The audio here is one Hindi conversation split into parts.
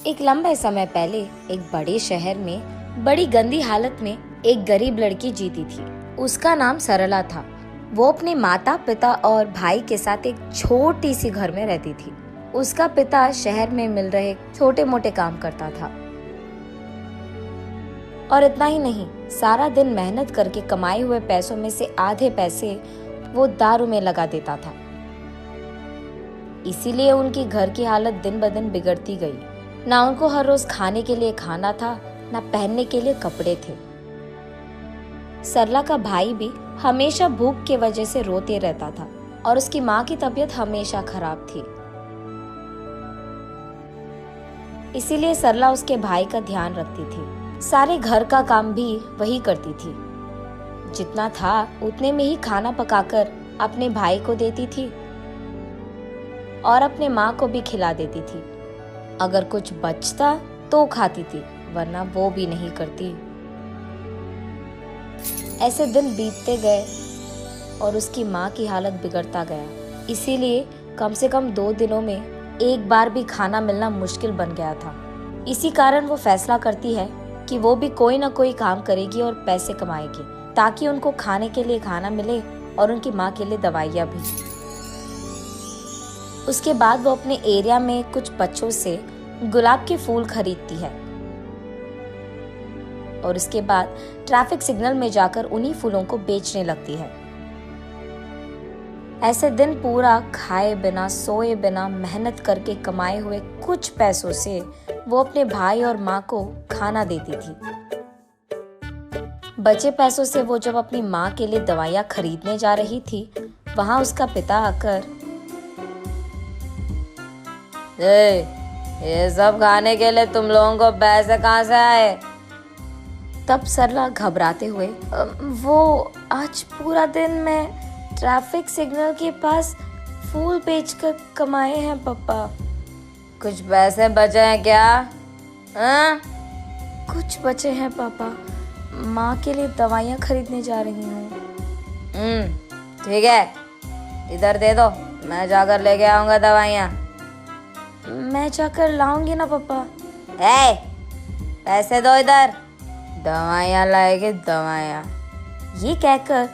एक लंबे समय पहले एक बड़े शहर में बड़ी गंदी हालत में एक गरीब लड़की जीती थी। उसका नाम सरला था। वो अपने माता पिता और भाई के साथ एक छोटी सी घर में रहती थी। उसका पिता शहर में मिल रहे छोटे मोटे काम करता था और इतना ही नहीं, सारा दिन मेहनत करके कमाए हुए पैसों में से आधे पैसे वो दारू में लगा देता था। इसीलिए उनकी घर की हालत दिन ब दिन बिगड़ती गई। ना उनको हर रोज खाने के लिए खाना था, ना पहनने के लिए कपड़े थे। सरला का भाई भी हमेशा भूख की वजह से रोते रहता था और उसकी माँ की तबीयत हमेशा खराब थी। इसीलिए सरला उसके भाई का ध्यान रखती थी। सारे घर का काम भी वही करती थी। जितना था उतने में ही खाना पकाकर अपने भाई को देती थी और अपने माँ को भी खिला देती थी। अगर कुछ बचता तो खाती थी, वरना वो भी नहीं करती। ऐसे दिन बीतते गए और उसकी माँ की हालत बिगड़ता गया। इसीलिए कम से कम 2 दिनों में एक बार भी खाना मिलना मुश्किल बन गया था। इसी कारण वो फैसला करती है कि वो भी कोई ना कोई काम करेगी और पैसे कमाएगी, ताकि उनको खाने के लिए खाना मिले और उनकी माँ के लिए दवाइयाँ भी। उसके बाद वो अपने एरिया में कुछ बच्चों से गुलाब के फूल खरीदती है और उसके बाद ट्रैफिक सिग्नल में जाकर उन्हीं फूलों को बेचने लगती है। ऐसे दिन पूरा खाए बिना सोए बिना मेहनत करके कमाए हुए कुछ पैसों से वो अपने भाई और माँ को खाना देती थी। बचे पैसों से वो जब अपनी माँ के लिए दवाइयाँ खरीदने जा रही थी, वहां उसका पिता आकर, ये सब खाने के लिए तुम लोगों को पैसे कहाँ से आए? तब सरला घबराते हुए, वो आज पूरा दिन मैं ट्रैफिक सिग्नल के पास फूल बेचकर कमाए हैं पापा। कुछ पैसे बचे हैं क्या? हाँ? कुछ बचे हैं पापा, माँ के लिए दवाइयाँ खरीदने जा रही हूँ। ठीक है, इधर दे दो, मैं जाकर लेके आऊंगा दवाइयाँ। मैं जाकर लाऊंगी ना पापा। पैसे दो इधर, दवाइयाँ लाएगी दवाइयाँ। ये कहकर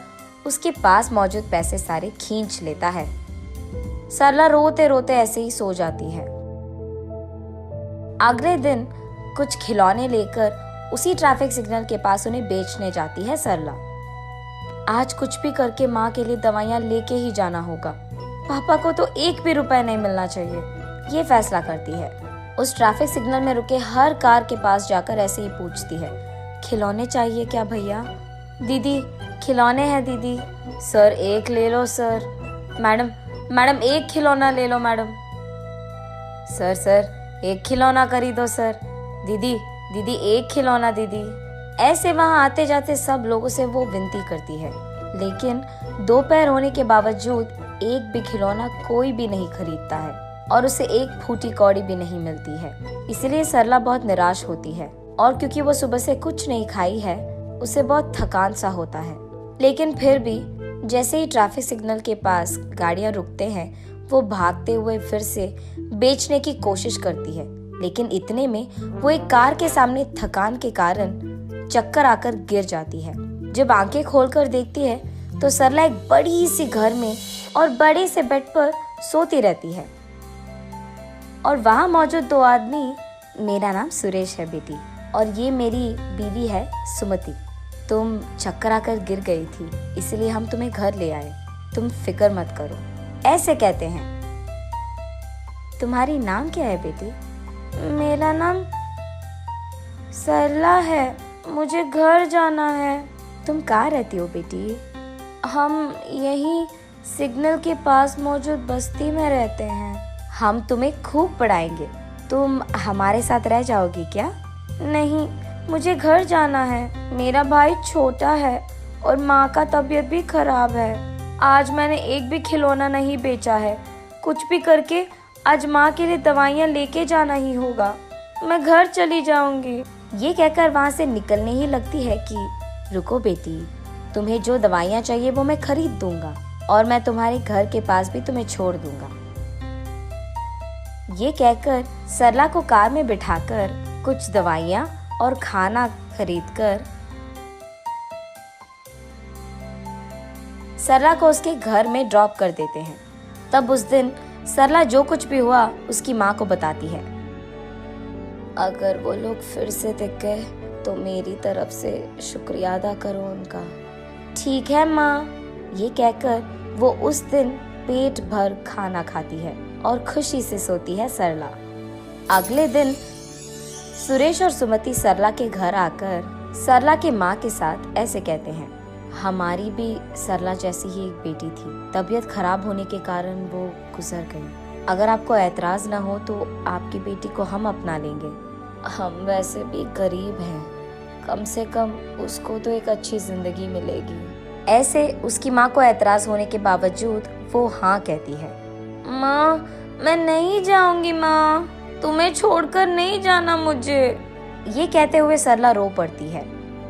उसके पास मौजूद पैसे सारे खींच लेता है। सरला रोते रोते ऐसे ही सो जाती है। अगले दिन कुछ खिलौने लेकर उसी ट्रैफिक सिग्नल के पास उन्हें बेचने जाती है सरला। आज कुछ भी करके माँ के लिए दवाइयाँ लेके ही जाना होगा। पापा को तो 1 भी रुपए नहीं मिलना चाहिए, ये फैसला करती है। उस ट्रैफिक सिग्नल में रुके हर कार के पास जाकर ऐसे ही पूछती है, खिलौने चाहिए क्या भैया? दीदी खिलौने हैं दीदी। सर 1 ले लो सर। मैडम 1 खिलौना ले लो मैडम। सर 1 खिलौना खरीदो सर। दीदी 1 खिलौना दीदी। ऐसे वहां आते जाते सब लोगों से वो विनती करती है, लेकिन 2 पैर होने के बावजूद एक भी खिलौना कोई भी नहीं खरीदता है और उसे एक फूटी कौड़ी भी नहीं मिलती है। इसलिए सरला बहुत निराश होती है और क्योंकि वो सुबह से कुछ नहीं खाई है, उसे बहुत थकान सा होता है। लेकिन फिर भी जैसे ही ट्रैफिक सिग्नल के पास गाड़ियां रुकते हैं, वो भागते हुए फिर से बेचने की कोशिश करती है। लेकिन इतने में वो एक कार के सामने थकान के कारण चक्कर आकर गिर जाती है। जब आंखें खोलकर देखती है तो सरला एक बड़ी सी घर में और बड़े से बेड पर सोती रहती है और वहां मौजूद 2 आदमी, मेरा नाम सुरेश है बेटी और ये मेरी बीवी है सुमति। तुम चक्कर आकर गिर गई थी, इसलिए हम तुम्हें घर ले आए, तुम फिक्र मत करो, ऐसे कहते हैं। तुम्हारी नाम क्या है बेटी? मेरा नाम सरला है, मुझे घर जाना है। तुम कहाँ रहती हो बेटी? हम यही सिग्नल के पास मौजूद बस्ती में रहते हैं। हम तुम्हें खूब पढ़ाएंगे, तुम हमारे साथ रह जाओगी क्या? नहीं, मुझे घर जाना है, मेरा भाई छोटा है और माँ का तबीयत भी खराब है। आज मैंने एक भी खिलौना नहीं बेचा है, कुछ भी करके आज माँ के लिए दवाइयाँ लेके जाना ही होगा, मैं घर चली जाऊंगी। ये कहकर वहाँ से निकलने ही लगती है कि रुको बेटी, तुम्हें जो दवाइयाँ चाहिए वो मैं खरीद दूंगा और मैं तुम्हारे घर के पास भी तुम्हें छोड़ दूंगा। ये कहकर सरला को कार में बिठाकर कुछ दवाइयाँ और खाना खरीदकर सरला को उसके घर में ड्रॉप कर देते हैं। तब उस दिन सरला जो कुछ भी हुआ उसकी माँ को बताती है। अगर वो लोग फिर से दिख गए तो मेरी तरफ से शुक्रिया अदा करो उनका। ठीक है माँ, ये कहकर वो उस दिन पेट भर खाना खाती है और खुशी से सोती है सरला। अगले दिन सुरेश और सुमति सरला के घर आकर सरला के माँ के साथ ऐसे कहते हैं, हमारी भी सरला जैसी ही एक बेटी थी, तबीयत खराब होने के कारण वो गुजर गई। अगर आपको ऐतराज ना हो तो आपकी बेटी को हम अपना लेंगे। हम वैसे भी गरीब हैं, कम से कम उसको तो एक अच्छी जिंदगी मिलेगी। ऐसे उसकी माँ को ऐतराज होने के बावजूद वो हाँ कहती है। माँ, मैं नहीं जाऊंगी माँ, तुम्हें छोड़कर नहीं जाना मुझे। ये कहते हुए सरला रो पड़ती है।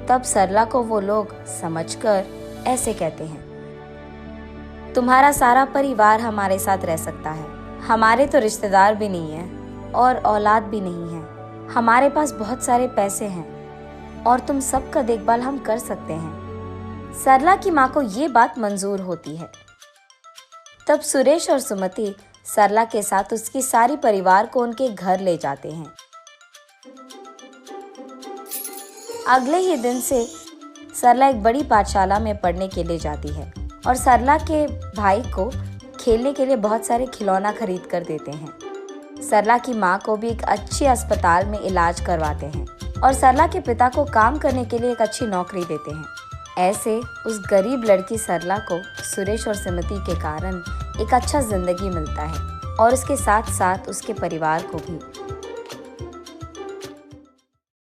तब सरला को वो लोग समझकर ऐसे कहते हैं, तुम्हारा सारा परिवार हमारे साथ रह सकता है। हमारे तो रिश्तेदार भी नहीं है और औलाद भी नहीं है। हमारे पास बहुत सारे पैसे हैं और तुम सबका देखभाल हम कर सकते हैं। सरला की माँ को ये बात मंजूर होती है। तब सुरेश और सुमति सरला के साथ उसकी सारी परिवार को उनके घर ले जाते हैं। अगले ही दिन से सरला एक बड़ी पाठशाला में पढ़ने के लिए जाती है और सरला के भाई को खेलने के लिए बहुत सारे खिलौना खरीद कर देते हैं। सरला की माँ को भी एक अच्छी अस्पताल में इलाज करवाते हैं और सरला के पिता को काम करने के लिए एक अच्छी नौकरी देते हैं। ऐसे उस गरीब लड़की सरला को सुरेश और सुमति के कारण एक अच्छा जिंदगी मिलता है और उसके साथ साथ उसके परिवार को भी